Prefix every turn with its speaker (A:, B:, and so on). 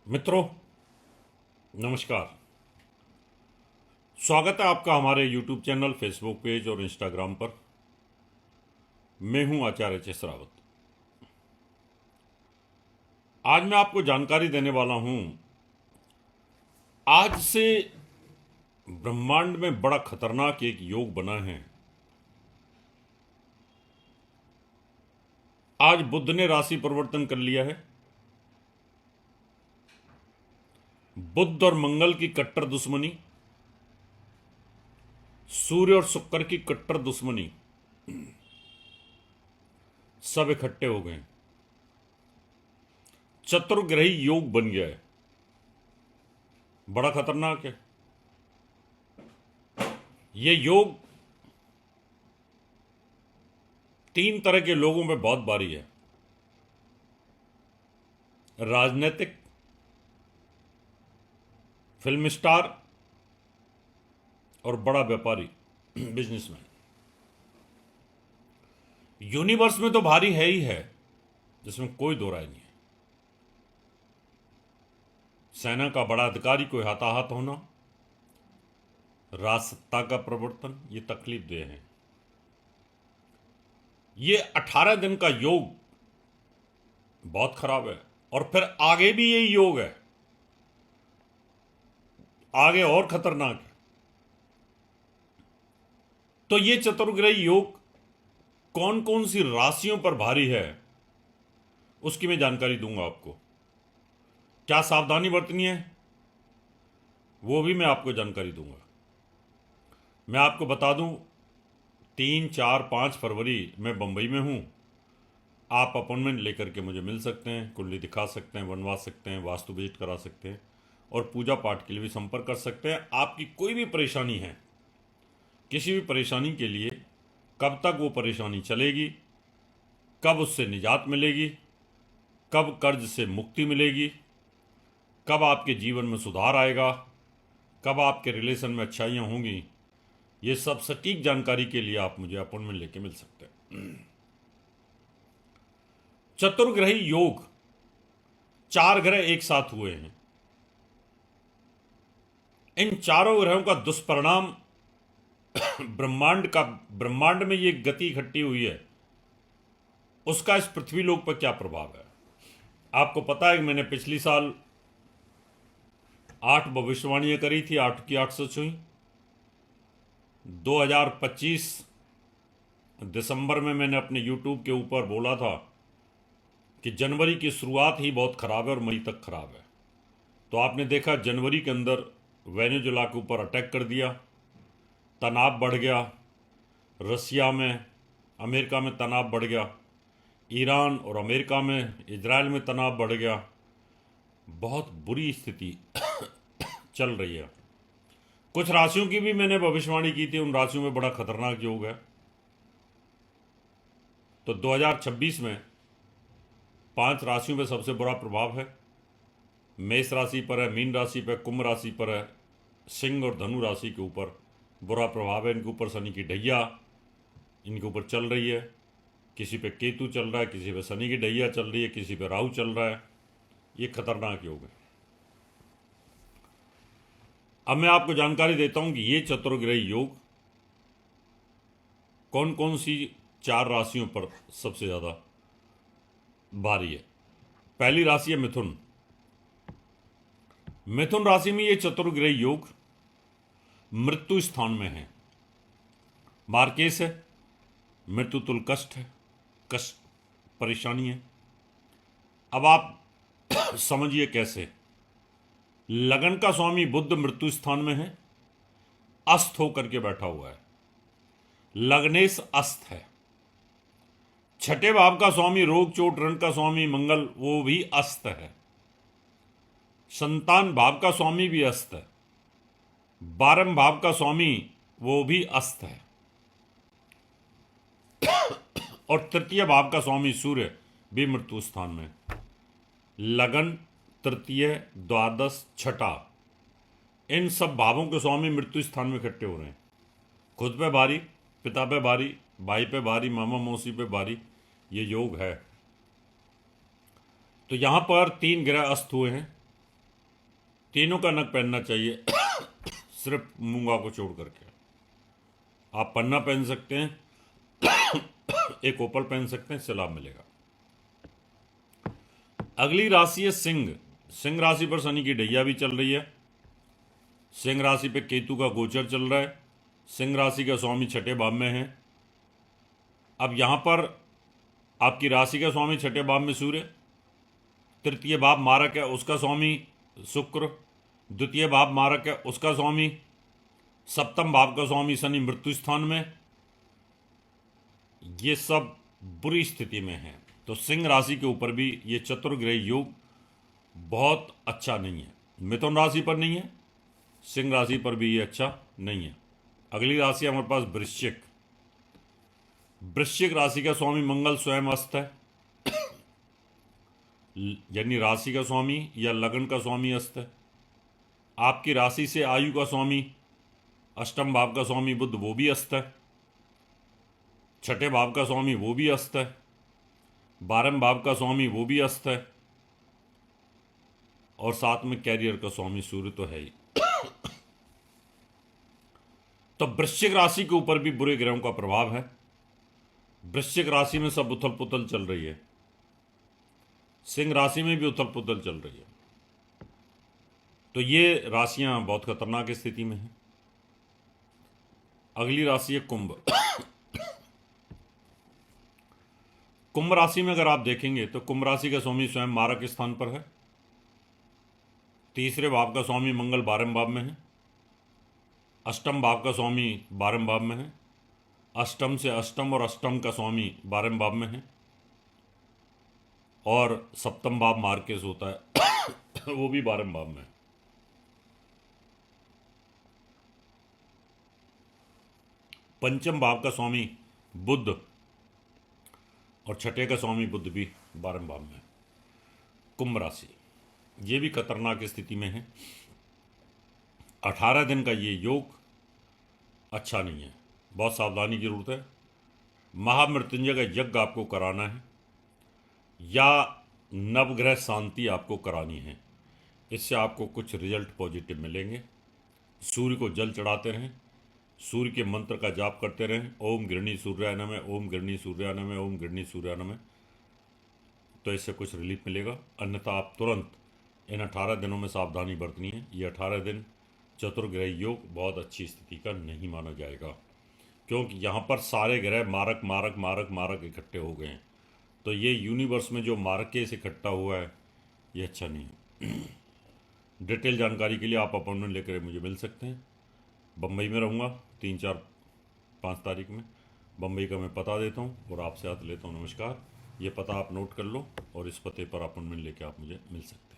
A: मित्रों, नमस्कार। स्वागत है आपका हमारे YouTube चैनल, फेसबुक पेज और इंस्टाग्राम पर। मैं हूं आचार्य चेसरावत। आज मैं आपको जानकारी देने वाला हूं, आज से ब्रह्मांड में बड़ा खतरनाक एक योग बना है। आज बुध ने राशि परिवर्तन कर लिया है। बुध और मंगल की कट्टर दुश्मनी, सूर्य और शुक्र की कट्टर दुश्मनी, सब इकट्ठे हो गए। चतुर्ग्रही योग बन गया है। बड़ा खतरनाक है ये योग। तीन तरह के लोगों में बहुत भारी है: राजनीतिक, फिल्म स्टार और बड़ा व्यापारी, बिजनेसमैन। यूनिवर्स में तो भारी है ही है, जिसमें कोई दो राय नहीं है। सेना का बड़ा अधिकारी कोई हताहत होना, राजसत्ता का प्रवर्तन, ये तकलीफ दे हैं। ये 18 दिन का योग बहुत खराब है, और फिर आगे भी यही योग है, आगे और खतरनाक है। तो ये चतुर्ग्रही योग कौन कौन सी राशियों पर भारी है, उसकी मैं जानकारी दूंगा आपको। क्या सावधानी बरतनी है, वो भी मैं आपको जानकारी दूंगा। मैं आपको बता दूं, 3, 4, 5 फरवरी मैं बंबई में हूं। आप अपॉइंटमेंट लेकर के मुझे मिल सकते हैं, कुंडली दिखा सकते हैं, बनवा सकते हैं, वास्तु विजिट करा सकते हैं, और पूजा पाठ के लिए भी संपर्क कर सकते हैं। आपकी कोई भी परेशानी है, किसी भी परेशानी के लिए, कब तक वो परेशानी चलेगी, कब उससे निजात मिलेगी, कब कर्ज से मुक्ति मिलेगी, कब आपके जीवन में सुधार आएगा, कब आपके रिलेशन में अच्छाइयाँ होंगी, ये सब सटीक जानकारी के लिए आप मुझे अपॉइंटमेंट लेके मिल सकते हैं। चतुर्ग्रही योग, 4 ग्रह एक साथ हुए हैं। इन चारों ग्रहों का दुष्परिणाम ब्रह्मांड में ये गति इकट्ठी हुई है, उसका इस पृथ्वी लोक पर क्या प्रभाव है। आपको पता है कि मैंने पिछली साल 8 भविष्यवाणियां करी थी, 8 की 8 सच हुई। 2025 दिसंबर में मैंने अपने यूट्यूब के ऊपर बोला था कि जनवरी की शुरुआत ही बहुत खराब है और मई तक खराब है। तो आपने देखा, जनवरी के अंदर वेनेजुला के ऊपर अटैक कर दिया, तनाव बढ़ गया, रसिया में, अमेरिका में तनाव बढ़ गया, ईरान और अमेरिका में, इजराइल में तनाव बढ़ गया। बहुत बुरी स्थिति चल रही है। कुछ राशियों की भी मैंने भविष्यवाणी की थी, उन राशियों में बड़ा खतरनाक योग है। तो 2026 में 5 राशियों पर सबसे बुरा प्रभाव है। मेष राशि पर है, मीन राशि पर, कुंभ राशि पर है, सिंह और धनु राशि के ऊपर बुरा प्रभाव है। इनके ऊपर शनि की ढैया इनके ऊपर चल रही है। किसी पे केतु चल रहा है, किसी पे शनि की ढैया चल रही है, किसी पे राहु चल रहा है। ये खतरनाक योग है। अब मैं आपको जानकारी देता हूं कि ये चतुर्ग्रही योग कौन कौन सी 4 राशियों पर सबसे ज़्यादा भारी है। पहली राशि है मिथुन। मिथुन राशि में ये चतुर्ग्रही योग मृत्यु स्थान में है। मार्केश है, मृत्यु तुल कष्ट है, कष्ट परेशानी है। अब आप समझिए कैसे। लगन का स्वामी बुध मृत्यु स्थान में है, अस्त होकर के बैठा हुआ है। लग्नेश अस्त है। छठे भाव का स्वामी रोग चोट ऋण का स्वामी मंगल, वो भी अस्त है। संतान भाव का स्वामी भी अस्त है। 12वें भाव का स्वामी वो भी अस्त है। और तृतीय भाव का स्वामी सूर्य भी मृत्यु स्थान में। लगन, तृतीय, द्वादश, छठा, इन सब भावों के स्वामी मृत्यु स्थान में इकट्ठे हो रहे हैं। खुद पे भारी, पिता पे भारी, भाई पे भारी, मामा मौसी पे भारी, ये योग है। तो यहां पर 3 ग्रह अस्त हुए हैं। तीनों का नग पहनना चाहिए सिर्फ मूंगा को छोड़ करके। आप पन्ना पहन सकते हैं, एक ओपल पहन सकते हैं, इससे लाभ मिलेगा। अगली राशि है सिंह। सिंह राशि पर शनि की ढैया भी चल रही है। सिंह राशि पे केतु का गोचर चल रहा है। सिंह राशि का स्वामी छठे भाव में है। अब यहां पर आपकी राशि का स्वामी छठे भाव में सूर्य, तृतीय भाव मारक है उसका स्वामी शुक्र, द्वितीय भाव मारक है उसका स्वामी, सप्तम भाव का स्वामी शनि मृत्यु स्थान में। ये सब बुरी स्थिति में है। तो सिंह राशि के ऊपर भी ये चतुर्ग्रह योग बहुत अच्छा नहीं है। मिथुन राशि पर नहीं है, सिंह राशि पर भी ये अच्छा नहीं है। अगली राशि हमारे पास वृश्चिक। वृश्चिक राशि का स्वामी मंगल स्वयं अस्त है, यानी राशि का स्वामी या लगन का स्वामी अस्त है। आपकी राशि से आयु का स्वामी अष्टम भाव का स्वामी बुध वो भी अस्त है, छठे भाव का स्वामी वो भी अस्त है, 12वें भाव का स्वामी वो भी अस्त है, और साथ में कैरियर का स्वामी सूर्य तो है ही। तो वृश्चिक राशि के ऊपर भी बुरे ग्रहों का प्रभाव है। वृश्चिक राशि में सब उथल पुथल चल रही है, सिंह राशि में भी उथल पुथल चल रही है। तो ये राशियां बहुत खतरनाक स्थिति में हैं। अगली राशि है कुंभ। कुंभ राशि में अगर आप देखेंगे तो कुंभ राशि का स्वामी स्वयं मारक स्थान पर है। तीसरे भाव का स्वामी मंगल 12वें भाव में है। अष्टम भाव का स्वामी 12वें भाव में है। अष्टम से अष्टम और अष्टम का स्वामी 12वें भाव में है। और सप्तम भाव मार्केस होता है वो भी 12वें भाव में है। पंचम भाव का स्वामी बुध और छठे का स्वामी बुध भी 12वें भाव में है। कुंभ राशि ये भी खतरनाक स्थिति में है। 18 दिन का ये योग अच्छा नहीं है, बहुत सावधानी की जरूरत है। महामृत्युंजय का यज्ञ आपको कराना है या नवग्रह शांति आपको करानी है, इससे आपको कुछ रिजल्ट पॉजिटिव मिलेंगे। सूर्य को जल चढ़ाते रहें, सूर्य के मंत्र का जाप करते रहें, ओम गृणी सूर्याय नमः, ओम गृणी सूर्याय नमः, ओम गृणी सूर्याय नमः। तो इससे कुछ रिलीफ मिलेगा। अन्यथा आप तुरंत इन 18 दिनों में सावधानी बरतनी है। ये 18 दिन चतुर्ग्रह योग बहुत अच्छी स्थिति का नहीं माना जाएगा, क्योंकि यहाँ पर सारे ग्रह मारक मारक मारक मारक इकट्ठे हो गए हैं। तो ये यूनिवर्स में जो मारके से इकट्ठा हुआ है ये अच्छा नहीं है। डिटेल जानकारी के लिए आप अपॉइंटमेंट लेकर मुझे मिल सकते हैं। बम्बई में रहूँगा 3, 4, 5 तारीख में। बम्बई का मैं पता देता हूँ और आपसे हाथ लेता हूँ। नमस्कार, ये पता आप नोट कर लो और इस पते पर अपॉइंटमेंट लेकर आप मुझे मिल सकते हैं।